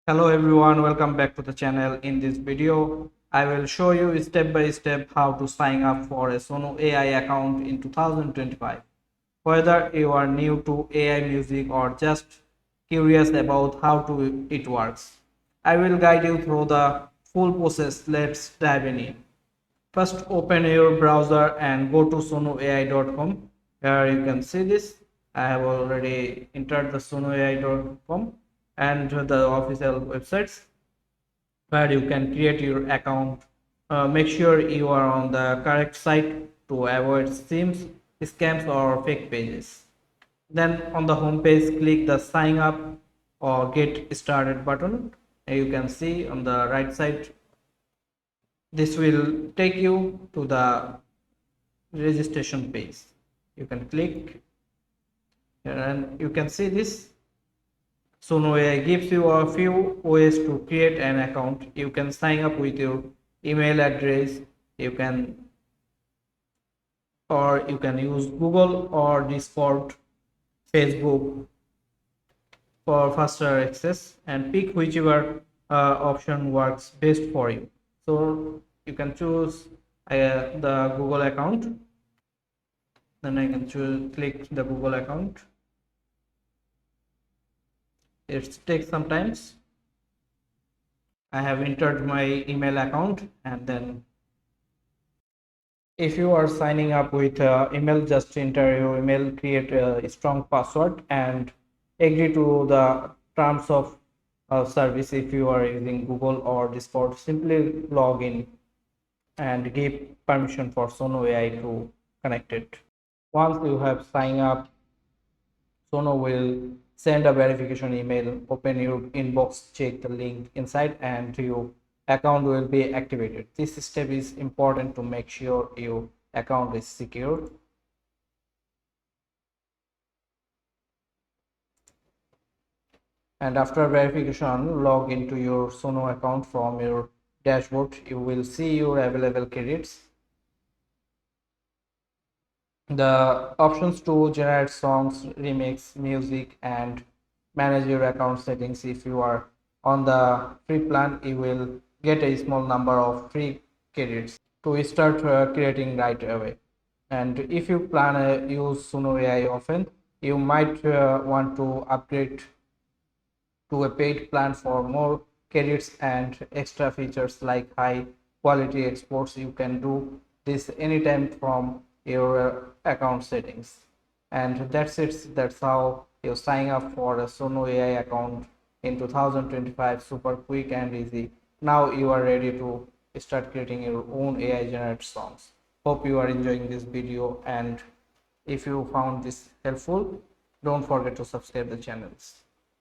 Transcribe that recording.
Hello everyone, welcome back to the channel. In this video, I will show you step by step how to sign up for a Suno AI account in 2025. Whether you are new to AI music or just curious about how it works, I will guide you through the full process. Let's dive in. First, open your browser and go to sunoai.com. Here you can see this. I have already entered the sunoai.com and the official websites where you can create your account. Make sure you are on the correct site to avoid schemes, scams, or fake pages. Then on the home page, click the sign up or get started button. You can see on the right side, this will take you to the registration page. You can click here and you can see this. Suno AI gives you a few ways to create an account. You can sign up with your email address. You can use Google or Discord, Facebook for faster access, and pick whichever option works best for you. So you can choose the Google account. Then I can click the Google account. It takes some time. I have entered my email account, and then if you are signing up with email, just enter your email, create a strong password, and agree to the terms of service. If you are using Google or Discord, simply log in and give permission for Sono AI to connect it. Once you have signed up, Sono will send a verification email. Open your inbox, check the link inside, and your account will be activated. This step is important to make sure your account is secure. And after verification, log into your Sono account from your dashboard. You will see your available credits. The options to generate songs, remix music, and manage your account settings. If you are on the free plan, you will get a small number of free credits to start creating right away. And if you plan to use Suno AI often, you might want to upgrade to a paid plan for more credits and extra features like high quality exports. You can do this anytime from your account settings. And that's it. That's how you sign up for a Suno AI account in 2025. Super quick and easy. Now you are ready to start creating your own AI generated songs. Hope you are enjoying this video, and if you found this helpful, don't forget to subscribe the channels.